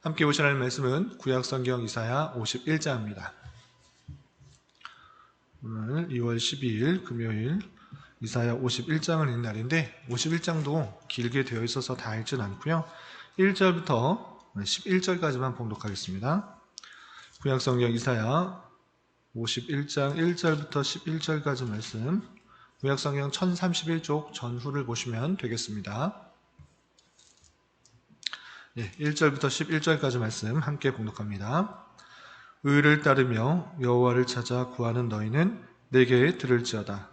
함께 보셔야 할 말씀은 구약성경 이사야 51장입니다. 오늘 2월 12일 금요일 이사야 51장을 읽는 날인데 51장도 길게 되어 있어서 다 읽지는 않고요. 1절부터 11절까지만 봉독하겠습니다. 구약성경 이사야 51장 1절부터 11절까지 말씀, 구약성경 1031쪽 전후를 보시면 되겠습니다. 1절부터 11절까지 말씀 함께 봉독합니다. 의를 따르며 여호와를 찾아 구하는 너희는 내게 들을지어다.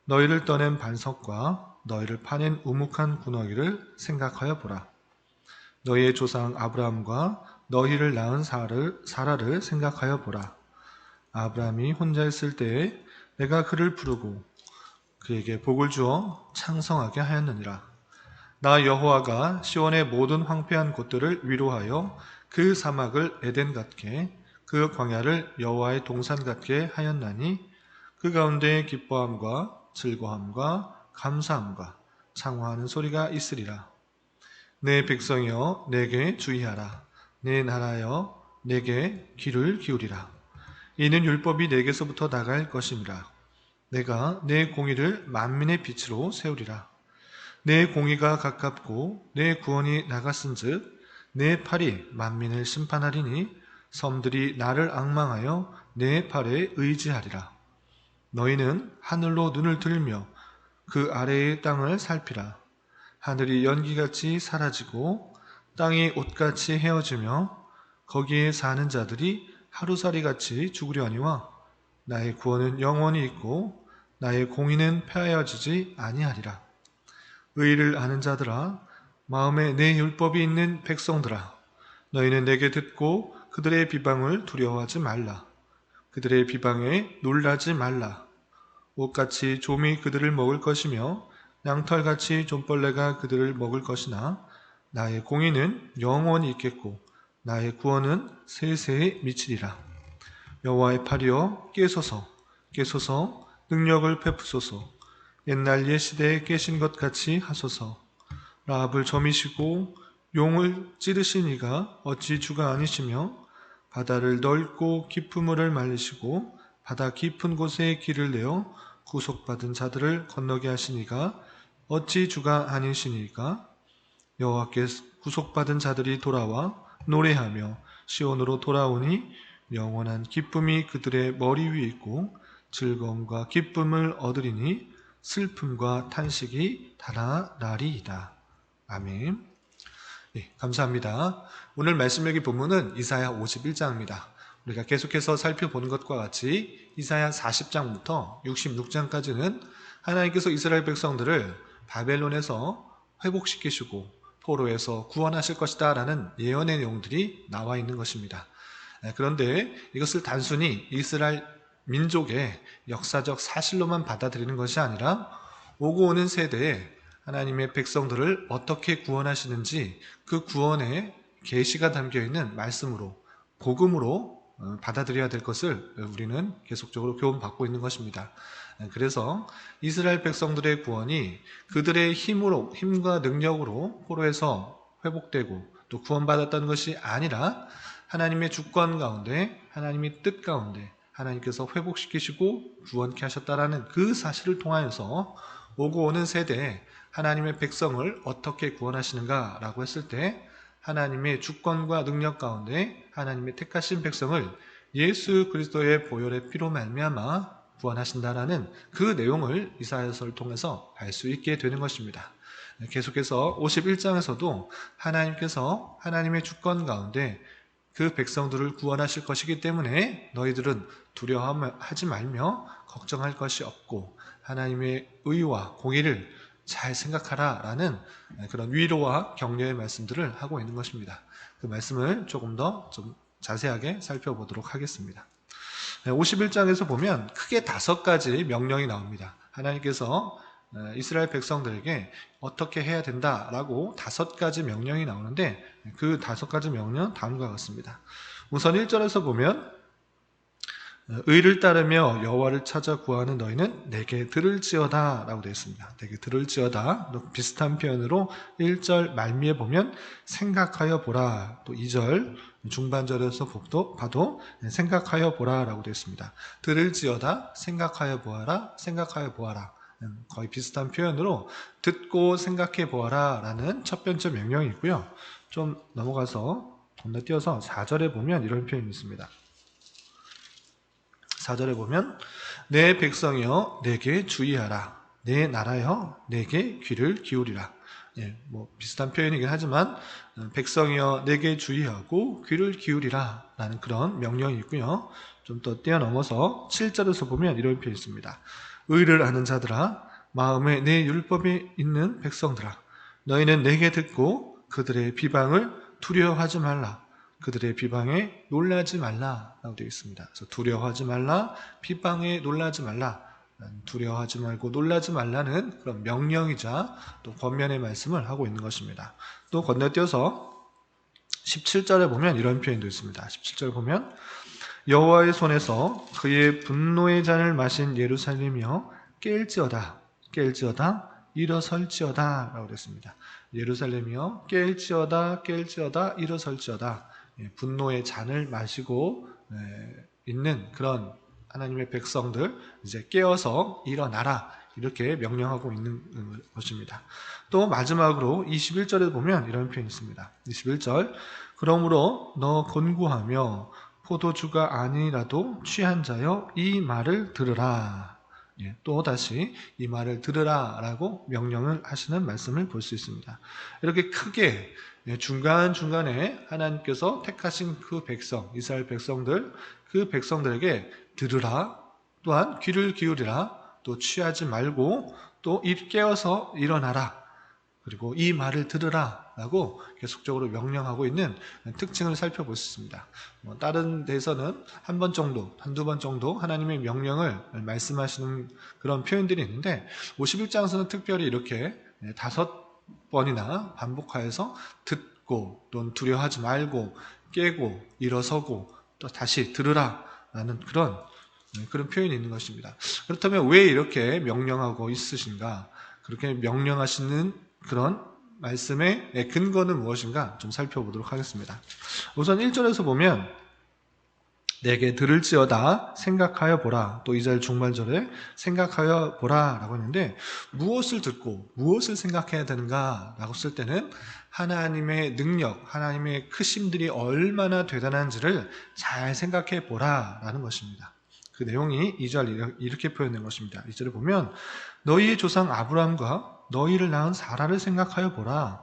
너희를 떠낸 반석과 너희를 파낸 우묵한 군어기를 생각하여 보라. 너희의 조상 아브라함과 너희를 낳은 사라를 생각하여 보라. 아브라함이 혼자 있을 때에 내가 그를 부르고 그에게 복을 주어 창성하게 하였느니라. 나 여호와가 시온의 모든 황폐한 곳들을 위로하여 그 사막을 에덴 같게 그 광야를 여호와의 동산 같게 하였나니 그 가운데 기뻐함과 즐거움과 감사함과 창화하는 소리가 있으리라. 내 백성이여 내게 주의하라. 내 나라여 내게 귀를 기울이라. 이는 율법이 내게서부터 나갈 것임이라. 내가 내 공의를 만민의 빛으로 세우리라. 내 공의가 가깝고 내 구원이 나갔은즉 내 팔이 만민을 심판하리니 섬들이 나를 앙망하여 내 팔에 의지하리라. 너희는 하늘로 눈을 들며 그 아래의 땅을 살피라. 하늘이 연기같이 사라지고 땅이 옷같이 헤어지며 거기에 사는 자들이 하루살이같이 죽으려니와 나의 구원은 영원히 있고 나의 공의는 폐하여지지 아니하리라. 의를 아는 자들아, 마음에 내 율법이 있는 백성들아, 너희는 내게 듣고 그들의 비방을 두려워하지 말라. 그들의 비방에 놀라지 말라. 옷같이 좀이 그들을 먹을 것이며 양털같이 좀벌레가 그들을 먹을 것이나 나의 공의는 영원히 있겠고 나의 구원은 세세에 미치리라. 여호와의 팔이여 깨소서, 깨소서, 능력을 베푸소서. 옛날 옛시대에 깨신 것 같이 하소서. 라합을 점이시고 용을 찌르신 이가 어찌 주가 아니시며 바다를 넓고 깊은 물을 말리시고 바다 깊은 곳에 길을 내어 구속받은 자들을 건너게 하신 이가 어찌 주가 아니시니까? 여호와께 구속받은 자들이 돌아와 노래하며 시온으로 돌아오니 영원한 기쁨이 그들의 머리 위에 있고 즐거움과 기쁨을 얻으리니 슬픔과 탄식이 달아나리이다. 아멘. 감사합니다. 오늘 말씀 여기 본문은 이사야 51장입니다. 우리가 계속해서 살펴보는 것과 같이 이사야 40장부터 66장까지는 하나님께서 이스라엘 백성들을 바벨론에서 회복시키시고 포로에서 구원하실 것이다 라는 예언의 내용들이 나와 있는 것입니다. 그런데 이것을 단순히 이스라엘 민족의 역사적 사실로만 받아들이는 것이 아니라 오고 오는 세대에 하나님의 백성들을 어떻게 구원하시는지 그 구원의 계시가 담겨있는 말씀으로, 복음으로 받아들여야 될 것을 우리는 계속적으로 교훈받고 있는 것입니다. 그래서 이스라엘 백성들의 구원이 그들의 힘과 능력으로 포로에서 회복되고 또 구원받았다는 것이 아니라 하나님의 주권 가운데, 하나님의 뜻 가운데 하나님께서 회복시키시고 구원케 하셨다라는 그 사실을 통하여서 오고 오는 세대에 하나님의 백성을 어떻게 구원하시는가라고 했을 때 하나님의 주권과 능력 가운데 하나님의 택하신 백성을 예수 그리스도의 보혈의 피로 말미암아 구원하신다라는 그 내용을 이사야서를 통해서 알 수 있게 되는 것입니다. 계속해서 51장에서도 하나님께서 하나님의 주권 가운데 그 백성들을 구원하실 것이기 때문에 너희들은 두려워하지 말며 걱정할 것이 없고 하나님의 의와 공의를 잘 생각하라 라는 그런 위로와 격려의 말씀들을 하고 있는 것입니다. 그 말씀을 조금 더 좀 자세하게 살펴보도록 하겠습니다. 51장에서 보면 크게 5가지 명령이 나옵니다. 하나님께서 이스라엘 백성들에게 어떻게 해야 된다라고 5가지 명령이 나오는데 그 5가지 명령은 다음과 같습니다. 우선 1절에서 보면 의를 따르며 여호와를 찾아 구하는 너희는 내게 들을지어다 라고 되어 있습니다. 내게 들을지어다. 또 비슷한 표현으로 1절 말미에 보면 생각하여 보라. 또 2절 중반절에서 봐도 생각하여 보라 라고 되어 있습니다. 들을지어다, 생각하여 보아라, 생각하여 보아라. 거의 비슷한 표현으로 듣고 생각해 보아라 라는 첫 번째 명령이 있고요. 좀 넘어가서 건너뛰어서 4절에 보면 이런 표현이 있습니다. 4절에 보면 내 백성이여 내게 주의하라. 내 나라여 내게 귀를 기울이라. 비슷한 표현이긴 하지만 백성이여 내게 주의하고 귀를 기울이라 라는 그런 명령이 있고요. 좀 더 뛰어넘어서 7절에서 보면 이런 표현이 있습니다. 의를 아는 자들아 마음에 내 율법이 있는 백성들아 너희는 내게 듣고 그들의 비방을 두려워하지 말라. 그들의 비방에 놀라지 말라라고 되어 있습니다. 그래서 두려워하지 말라, 비방에 놀라지 말라, 두려워하지 말고 놀라지 말라는 그런 명령이자 또 권면의 말씀을 하고 있는 것입니다. 또 건너뛰어서 17절에 보면 이런 표현도 있습니다. 17절 보면 여호와의 손에서 그의 분노의 잔을 마신 예루살렘이여 깰지어다, 깰지어다, 일어설지어다 라고 되었습니다. 예루살렘이여 깰지어다, 깰지어다, 일어설지어다. 분노의 잔을 마시고 있는 그런 하나님의 백성들 이제 깨어서 일어나라 이렇게 명령하고 있는 것입니다. 또 마지막으로 21절에 보면 이런 표현이 있습니다. 21절 그러므로 너 곤고하며 포도주가 아니라도 취한 자여 이 말을 들으라. 또 다시 이 말을 들으라 라고 명령을 하시는 말씀을 볼 수 있습니다. 이렇게 크게 중간중간에 하나님께서 택하신 그 백성, 이스라엘 백성들, 그 백성들에게 들으라, 또한 귀를 기울이라, 또 취하지 말고 또 깨어서 일어나라, 그리고 이 말을 들으라 라고 계속적으로 명령하고 있는 특징을 살펴볼 수 있습니다. 다른 데서는 한 번 정도, 한두 번 정도 하나님의 명령을 말씀하시는 그런 표현들이 있는데 51장에서는 특별히 이렇게 5번이나 반복하여서 듣고 또는 두려워하지 말고 깨고 일어서고 또 다시 들으라 라는 그런 표현이 있는 것입니다. 그렇다면 왜 이렇게 명령하고 있으신가? 그렇게 명령하시는 그런 말씀의 근거는 무엇인가 좀 살펴보도록 하겠습니다. 우선 1절에서 보면 내게 들을지어다 생각하여 보라. 또 2절 중반절에 생각하여 보라 라고 했는데 무엇을 듣고 무엇을 생각해야 되는가 라고 쓸 때는 하나님의 능력, 하나님의 크심들이 얼마나 대단한지를 잘 생각해 보라 라는 것입니다. 그 내용이 2절 이렇게 표현된 것입니다. 2절에 보면 너희의 조상 아브라함과 너희를 낳은 사라를 생각하여 보라.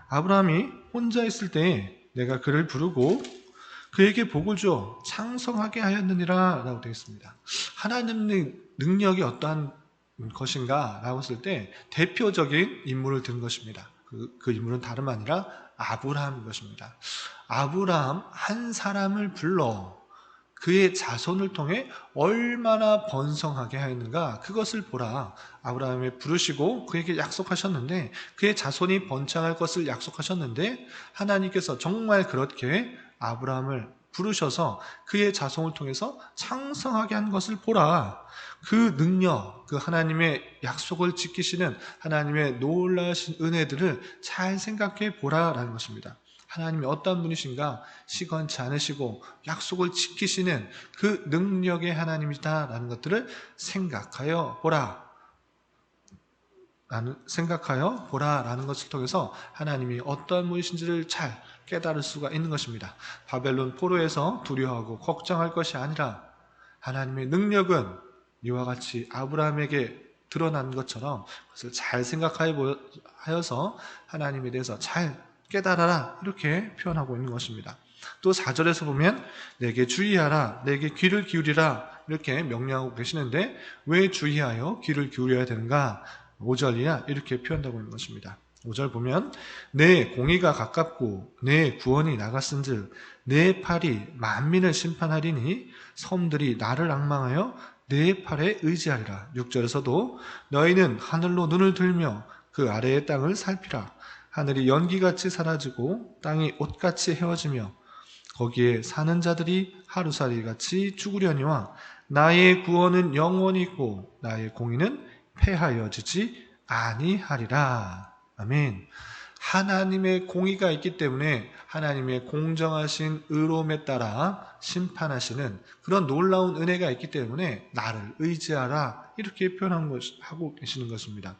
아브라함이 혼자 있을 때에 내가 그를 부르고 그에게 복을 주어 창성하게 하였느니라 라고 되어 있습니다. 하나님의 능력이 어떠한 것인가 라고 했을 때 대표적인 인물을 든 것입니다. 그 인물은 다름 아니라 아브라함인 것입니다. 아브라함 한 사람을 불러 그의 자손을 통해 얼마나 번성하게 하였는가 그것을 보라. 아브라함을 부르시고 그에게 약속하셨는데 그의 자손이 번창할 것을 약속하셨는데 하나님께서 정말 그렇게 아브라함을 부르셔서 그의 자손을 통해서 창성하게 한 것을 보라. 그 능력, 그 하나님의 약속을 지키시는 하나님의 놀라신 은혜들을 잘 생각해 보라라는 것입니다. 하나님이 어떤 분이신가 시건치 않으시고 약속을 지키시는 그 능력의 하나님이다라는 것들을 생각하여 보라라는 것을 통해서 하나님이 어떤 분이신지를 잘 깨달을 수가 있는 것입니다. 바벨론 포로에서 두려워하고 걱정할 것이 아니라 하나님의 능력은 이와 같이 아브라함에게 드러난 것처럼 그것을 잘 생각하여서 하나님에 대해서 잘 깨달아라 이렇게 표현하고 있는 것입니다. 또 4절에서 보면 내게 주의하라, 내게 귀를 기울이라 이렇게 명령하고 계시는데 왜 주의하여 귀를 기울여야 되는가? 5절이야 이렇게 표현하고 있는 것입니다. 5절 보면 내 공의가 가깝고 내 구원이 나갔은즉 내 팔이 만민을 심판하리니 섬들이 나를 앙망하여 내 팔에 의지하리라. 6절에서도 너희는 하늘로 눈을 들며 그 아래의 땅을 살피라. 하늘이 연기같이 사라지고 땅이 옷같이 헤어지며 거기에 사는 자들이 하루살이같이 죽으려니와 나의 구원은 영원히 있고 나의 공의는 패하여지지 아니하리라. 아멘. 하나님의 공의가 있기 때문에 하나님의 공정하신 의로움에 따라 심판하시는 그런 놀라운 은혜가 있기 때문에 나를 의지하라 이렇게 하고 계시는 것입니다.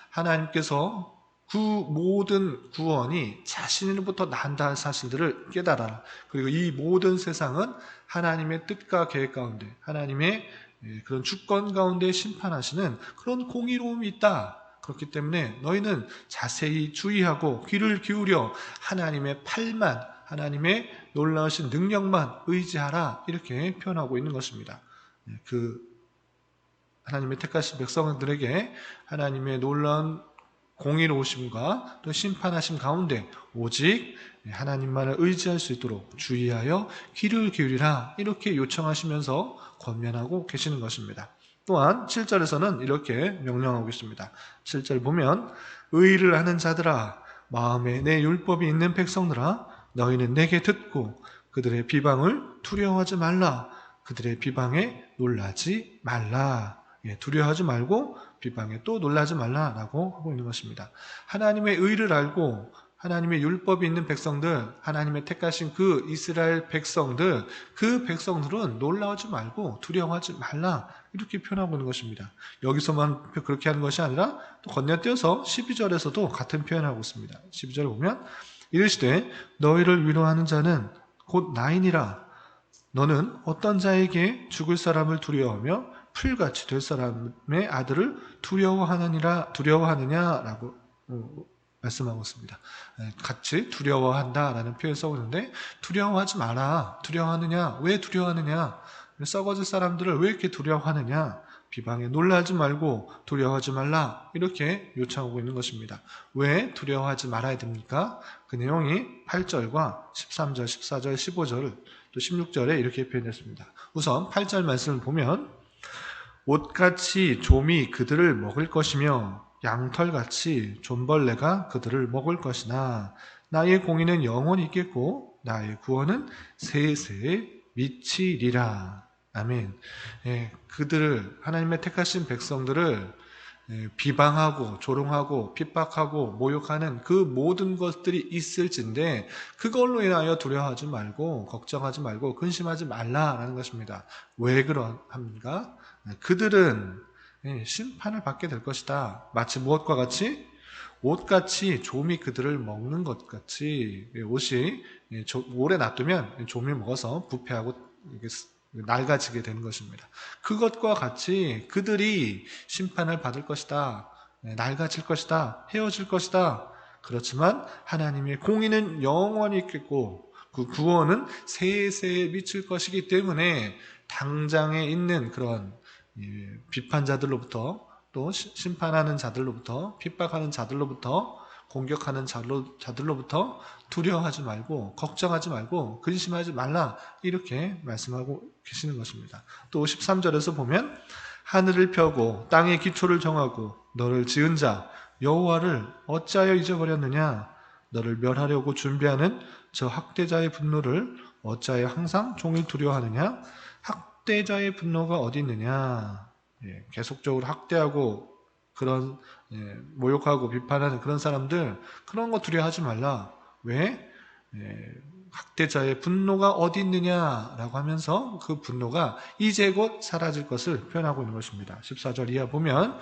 하나님께서 그 모든 구원이 자신으로부터 난다는 사실들을 깨달아라. 그리고 이 모든 세상은 하나님의 뜻과 계획 가운데 하나님의 그런 주권 가운데 심판하시는 그런 공의로움이 있다. 그렇기 때문에 너희는 자세히 주의하고 귀를 기울여 하나님의 팔만, 하나님의 놀라우신 능력만 의지하라 이렇게 표현하고 있는 것입니다. 그 하나님의 택하신 백성들에게 하나님의 놀라운 공의로우심과 또 심판하심 가운데 오직 하나님만을 의지할 수 있도록 주의하여 귀를 기울이라 이렇게 요청하시면서 권면하고 계시는 것입니다. 또한 7절에서는 이렇게 명령하고 있습니다. 7절 보면 의를 하는 자들아 마음에 내 율법이 있는 백성들아 너희는 내게 듣고 그들의 비방을 두려워하지 말라. 그들의 비방에 놀라지 말라. 두려워하지 말고 비방에 또 놀라지 말라라고 하고 있는 것입니다. 하나님의 의를 알고 하나님의 율법이 있는 백성들, 하나님의 택하신 그 이스라엘 백성들, 그 백성들은 놀라지 말고 두려워하지 말라 이렇게 표현하고 있는 것입니다. 여기서만 그렇게 하는 것이 아니라 또 건너뛰어서 12절에서도 같은 표현을 하고 있습니다. 12절을 보면 이르시되 너희를 위로하는 자는 곧 나이니라. 너는 어떤 자에게 죽을 사람을 두려워하며 풀같이 될 사람의 아들을 두려워하느냐라고 말씀하고 있습니다. 같이 두려워한다라는 표현을 써오는데 두려워하지 마라. 두려워하느냐? 왜 두려워하느냐? 썩어질 사람들을 왜 이렇게 두려워하느냐? 비방에 놀라지 말고 두려워하지 말라. 이렇게 요청하고 있는 것입니다. 왜 두려워하지 말아야 됩니까? 그 내용이 8절과 13절, 14절, 15절, 또 16절에 이렇게 표현했습니다. 우선 8절 말씀을 보면 옷같이 좀이 그들을 먹을 것이며 양털같이 존벌레가 그들을 먹을 것이나 나의 공의는 영원히 있겠고 나의 구원은 세세에 미치리라. 아멘. 그들을 하나님의 택하신 백성들을 비방하고 조롱하고 핍박하고 모욕하는 그 모든 것들이 있을진데 그걸로 인하여 두려워하지 말고 걱정하지 말고 근심하지 말라라는 것입니다. 왜 그러합니까? 그들은 심판을 받게 될 것이다. 마치 무엇과 같이? 옷같이 좀이 그들을 먹는 것 같이 옷이 오래 놔두면 좀이 먹어서 부패하고 낡아지게 되는 것입니다. 그것과 같이 그들이 심판을 받을 것이다. 낡아질 것이다. 헤어질 것이다. 그렇지만 하나님의 공의는 영원히 있겠고 그 구원은 세세에 미칠 것이기 때문에 당장에 있는 그런 비판자들로부터 또 심판하는 자들로부터 핍박하는 자들로부터 공격하는 자들로부터 두려워하지 말고 걱정하지 말고 근심하지 말라 이렇게 말씀하고 계시는 것입니다. 또 13절에서 보면 하늘을 펴고 땅의 기초를 정하고 너를 지은 자 여호와를 어찌하여 잊어버렸느냐. 너를 멸하려고 준비하는 저 학대자의 분노를 어찌하여 항상 종일 두려워하느냐. 학대자의 분노가 어디 있느냐. 계속적으로 학대하고 그런 모욕하고 비판하는 그런 사람들 그런 거 두려워하지 말라. 왜? 학대자의 분노가 어디 있느냐라고 하면서 그 분노가 이제 곧 사라질 것을 표현하고 있는 것입니다. 14절 이하 보면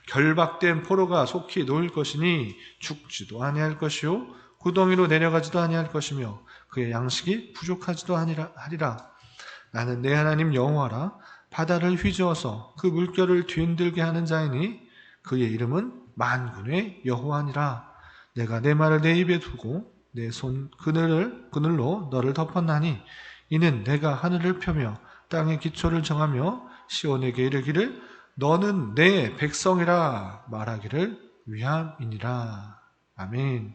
결박된 포로가 속히 놓일 것이니 죽지도 아니할 것이요 구덩이로 내려가지도 아니할 것이며 그의 양식이 부족하지도 하리라. 나는 내 하나님 여호와라. 바다를 휘저어서 그 물결을 뒤흔들게 하는 자이니 그의 이름은 만군의 여호와니라. 내가 내 말을 내 입에 두고 내 손 그늘로 너를 덮었나니 이는 내가 하늘을 펴며 땅의 기초를 정하며 시온에게 이르기를 너는 내 백성이라 말하기를 위함이니라. 아멘.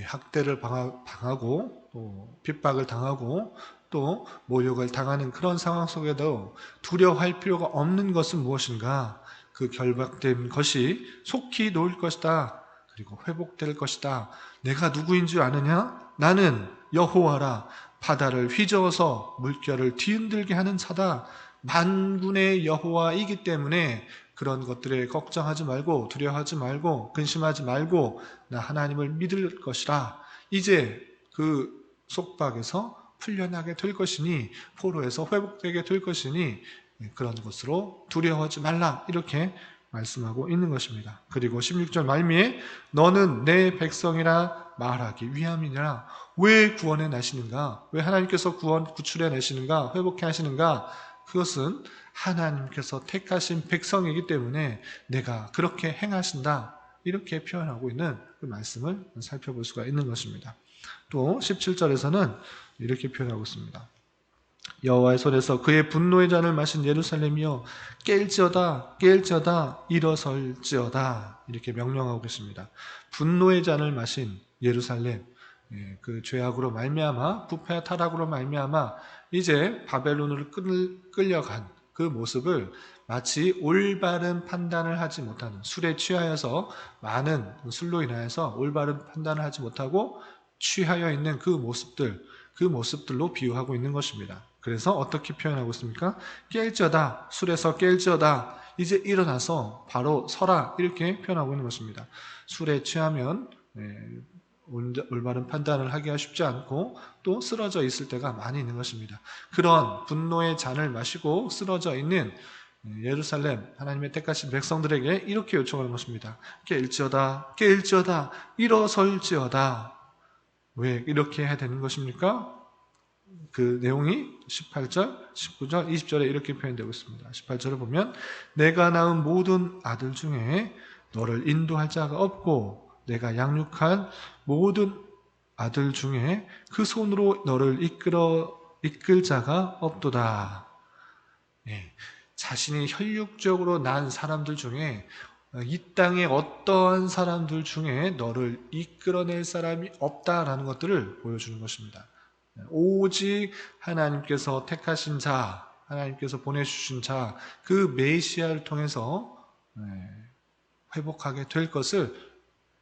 학대를 당하고 또 핍박을 당하고 또 모욕을 당하는 그런 상황 속에도 두려워할 필요가 없는 것은 무엇인가? 그 결박된 것이 속히 놓일 것이다. 그리고 회복될 것이다. 내가 누구인 줄 아느냐? 나는 여호와라. 바다를 휘저어서 물결을 뒤흔들게 하는 자다. 만군의 여호와이기 때문에 그런 것들에 걱정하지 말고 두려워하지 말고 근심하지 말고 나 하나님을 믿을 것이라. 이제 그 속박에서 풀려나게 될 것이니 포로에서 회복되게 될 것이니 그런 것으로 두려워하지 말라. 이렇게 말씀하고 있는 것입니다. 그리고 16절 말미에 너는 내 백성이라 말하기 위함이니라. 왜 구원해 내시는가? 왜 하나님께서 구출해 내시는가? 회복해 하시는가? 그것은 하나님께서 택하신 백성이기 때문에 내가 그렇게 행하신다. 이렇게 표현하고 있는 그 말씀을 살펴볼 수가 있는 것입니다. 또 17절에서는 이렇게 표현하고 있습니다. 여호와의 손에서 그의 분노의 잔을 마신 예루살렘이여 깰지어다 일어설지어다 이렇게 명령하고 있습니다. 분노의 잔을 마신 예루살렘, 그 죄악으로 말미암아 부패와 타락으로 말미암아 이제 바벨론으로 끌려간 그 모습을 마치 올바른 판단을 하지 못하는, 술에 취하여서 많은 술로 인하여서 올바른 판단을 하지 못하고 취하여 있는 그 모습들로 비유하고 있는 것입니다. 그래서 어떻게 표현하고 있습니까? 깰지어다, 술에서 깰지어다, 이제 일어나서 바로 서라, 이렇게 표현하고 있는 것입니다. 술에 취하면 올바른 판단을 하기가 쉽지 않고 또 쓰러져 있을 때가 많이 있는 것입니다. 그런 분노의 잔을 마시고 쓰러져 있는 예루살렘, 하나님의 택하신 백성들에게 이렇게 요청하는 것입니다. 깰지어다, 일어설지어다. 왜 이렇게 해야 되는 것입니까? 그 내용이 18절, 19절, 20절에 이렇게 표현되고 있습니다. 18절을 보면 내가 낳은 모든 아들 중에 너를 인도할 자가 없고 내가 양육한 모든 아들 중에 그 손으로 너를 이끌 자가 없도다. 자신이 혈육적으로 난 사람들 중에 이 땅의 어떠한 사람들 중에 너를 이끌어낼 사람이 없다라는 것들을 보여주는 것입니다. 오직 하나님께서 택하신 자, 하나님께서 보내주신 자, 그 메시아를 통해서 회복하게 될 것을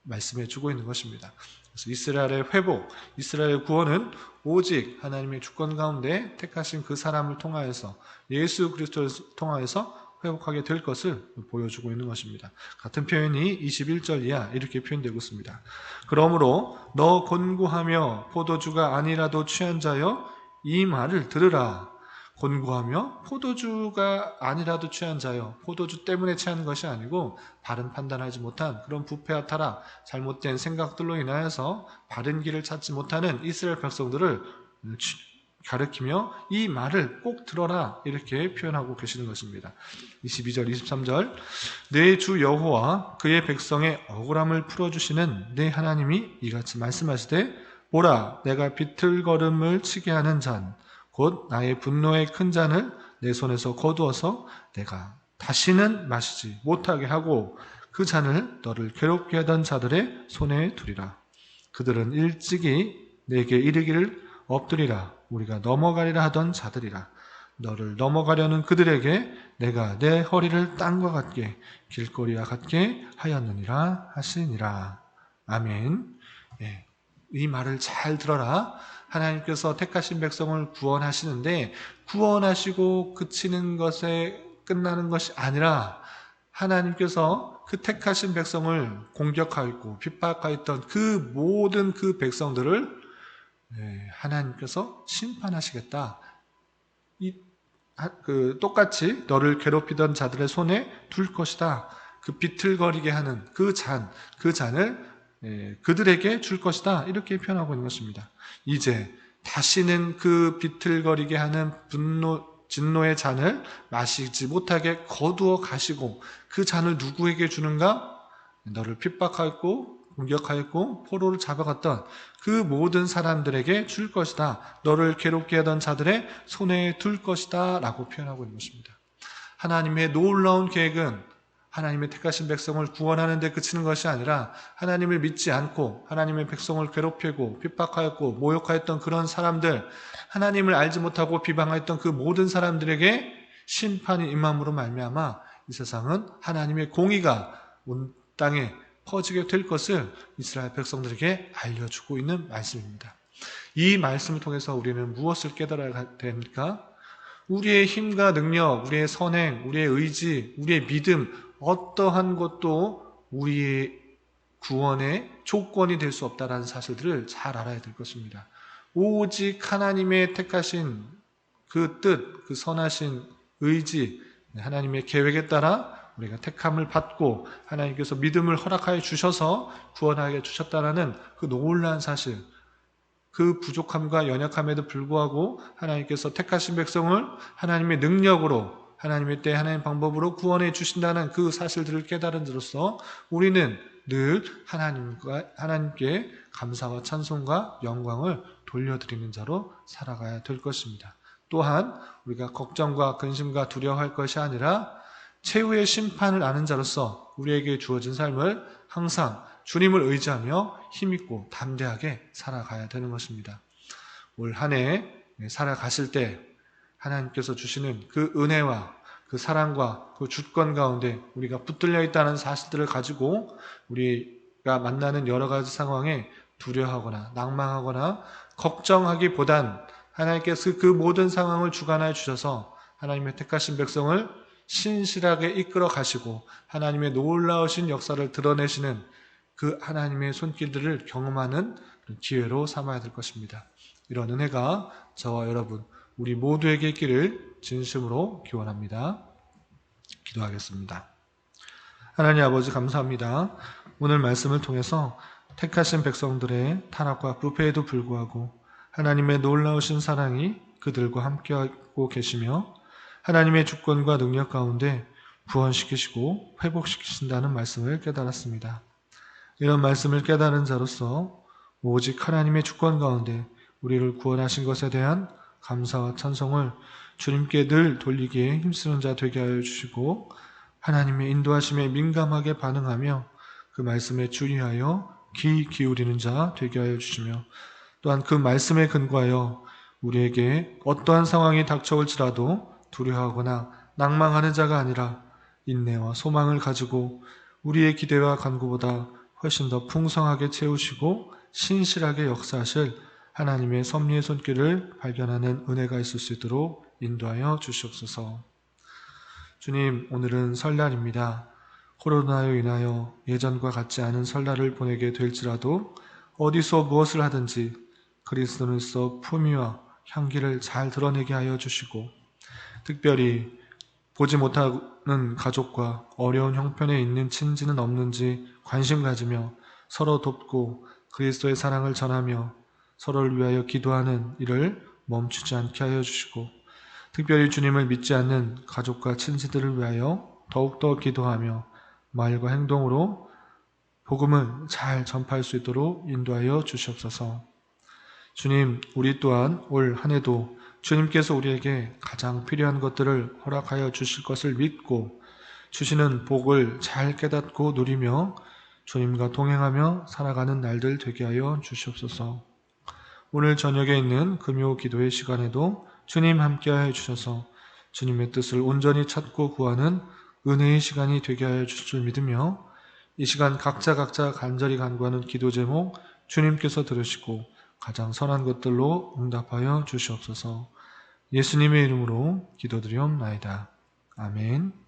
말씀해 주고 있는 것입니다. 그래서 이스라엘의 회복, 이스라엘의 구원은 오직 하나님의 주권 가운데 택하신 그 사람을 통하여서 예수 그리스도를 통하여서 회복하게 될 것을 보여주고 있는 것입니다. 같은 표현이 21절 이하 이렇게 표현되고 있습니다. 그러므로 너 곤고하며 포도주가 아니라도 취한 자여 이 말을 들으라. 곤고하며 포도주가 아니라도 취한 자여, 포도주 때문에 취한 것이 아니고 바른 판단하지 못한 그런 부패와 타락, 잘못된 생각들로 인하여서 바른 길을 찾지 못하는 이스라엘 백성들을 가르치며 이 말을 꼭 들어라 이렇게 표현하고 계시는 것입니다. 22절 23절 내 주 여호와 그의 백성의 억울함을 풀어주시는 내 하나님이 이같이 말씀하시되 보라 내가 비틀거름을 치게 하는 잔 곧 나의 분노의 큰 잔을 내 손에서 거두어서 내가 다시는 마시지 못하게 하고 그 잔을 너를 괴롭게 하던 자들의 손에 두리라. 그들은 일찍이 내게 이르기를 엎드리라. 우리가 넘어가리라 하던 자들이라. 너를 넘어가려는 그들에게 내가 내 허리를 땅과 같게 길거리와 같게 하였느니라 하시니라. 아멘. 이 말을 잘 들어라. 하나님께서 택하신 백성을 구원하시는데 구원하시고 그치는 것에 끝나는 것이 아니라 하나님께서 그 택하신 백성을 공격하였고 핍박하였던 그 모든 그 백성들을 하나님께서 심판하시겠다. 똑같이 너를 괴롭히던 자들의 손에 둘 것이다. 그 비틀거리게 하는 그 잔을 그들에게 줄 것이다. 이렇게 표현하고 있는 것입니다. 이제 다시는 그 비틀거리게 하는 진노의 잔을 마시지 못하게 거두어 가시고 그 잔을 누구에게 주는가? 너를 핍박하였고 공격하였고 포로를 잡아갔던 그 모든 사람들에게 줄 것이다. 너를 괴롭게 하던 자들의 손에 둘 것이다. 라고 표현하고 있는 것입니다. 하나님의 놀라운 계획은 하나님의 택하신 백성을 구원하는 데 그치는 것이 아니라 하나님을 믿지 않고 하나님의 백성을 괴롭히고 핍박하였고 모욕하였던 그런 사람들, 하나님을 알지 못하고 비방하였던 그 모든 사람들에게 심판이 임함으로 말미암아 이 세상은 하나님의 공의가 온 땅에 퍼지게 될 것을 이스라엘 백성들에게 알려주고 있는 말씀입니다. 이 말씀을 통해서 우리는 무엇을 깨달아야 됩니까? 우리의 힘과 능력, 우리의 선행, 우리의 의지, 우리의 믿음, 어떠한 것도 우리의 구원의 조건이 될 수 없다는 사실들을 잘 알아야 될 것입니다. 오직 하나님의 택하신 그 뜻, 그 선하신 의지, 하나님의 계획에 따라 우리가 택함을 받고 하나님께서 믿음을 허락하여 주셔서 구원하게 주셨다는 그 놀라운 사실, 그 부족함과 연약함에도 불구하고 하나님께서 택하신 백성을 하나님의 능력으로, 하나님의 때 하나님의 방법으로 구원해 주신다는 그 사실들을 깨달은 자로서 우리는 늘 하나님께 감사와 찬송과 영광을 돌려드리는 자로 살아가야 될 것입니다. 또한 우리가 걱정과 근심과 두려워할 것이 아니라 최후의 심판을 아는 자로서 우리에게 주어진 삶을 항상 주님을 의지하며 힘있고 담대하게 살아가야 되는 것입니다. 올 한 해 살아가실 때 하나님께서 주시는 그 은혜와 그 사랑과 그 주권 가운데 우리가 붙들려 있다는 사실들을 가지고 우리가 만나는 여러 가지 상황에 두려워하거나 낭망하거나 걱정하기보단 하나님께서 그 모든 상황을 주관하여 주셔서 하나님의 택하신 백성을 신실하게 이끌어 가시고 하나님의 놀라우신 역사를 드러내시는 그 하나님의 손길들을 경험하는 기회로 삼아야 될 것입니다. 이런 은혜가 저와 여러분 우리 모두에게 있기를 진심으로 기원합니다. 기도하겠습니다. 하나님 아버지 감사합니다. 오늘 말씀을 통해서 택하신 백성들의 타락과 부패에도 불구하고 하나님의 놀라우신 사랑이 그들과 함께하고 계시며 하나님의 주권과 능력 가운데 구원시키시고 회복시키신다는 말씀을 깨달았습니다. 이런 말씀을 깨달은 자로서 오직 하나님의 주권 가운데 우리를 구원하신 것에 대한 감사와 찬송을 주님께 늘 돌리기에 힘쓰는 자 되게 하여 주시고 하나님의 인도하심에 민감하게 반응하며 그 말씀에 주의하여 귀 기울이는 자 되게 하여 주시며 또한 그 말씀에 근거하여 우리에게 어떠한 상황이 닥쳐올지라도 두려워하거나 낭망하는 자가 아니라 인내와 소망을 가지고 우리의 기대와 간구보다 훨씬 더 풍성하게 채우시고 신실하게 역사하실 하나님의 섭리의 손길을 발견하는 은혜가 있을 수 있도록 인도하여 주시옵소서. 주님, 오늘은 설날입니다. 코로나로 인하여 예전과 같지 않은 설날을 보내게 될지라도 어디서 무엇을 하든지 그리스도로서 품위와 향기를 잘 드러내게 하여 주시고 특별히 보지 못하는 가족과 어려운 형편에 있는 친지는 없는지 관심 가지며 서로 돕고 그리스도의 사랑을 전하며 서로를 위하여 기도하는 일을 멈추지 않게 하여 주시고 특별히 주님을 믿지 않는 가족과 친지들을 위하여 더욱더 기도하며 말과 행동으로 복음을 잘 전파할 수 있도록 인도하여 주시옵소서. 주님, 우리 또한 올 한 해도 주님께서 우리에게 가장 필요한 것들을 허락하여 주실 것을 믿고 주시는 복을 잘 깨닫고 누리며 주님과 동행하며 살아가는 날들 되게 하여 주시옵소서. 오늘 저녁에 있는 금요 기도의 시간에도 주님 함께하여 주셔서 주님의 뜻을 온전히 찾고 구하는 은혜의 시간이 되게 하여 주실 줄 믿으며 이 시간 각자 간절히 간구하는 기도 제목 주님께서 들으시고 가장 선한 것들로 응답하여 주시옵소서. 예수님의 이름으로 기도드리옵나이다. 아멘.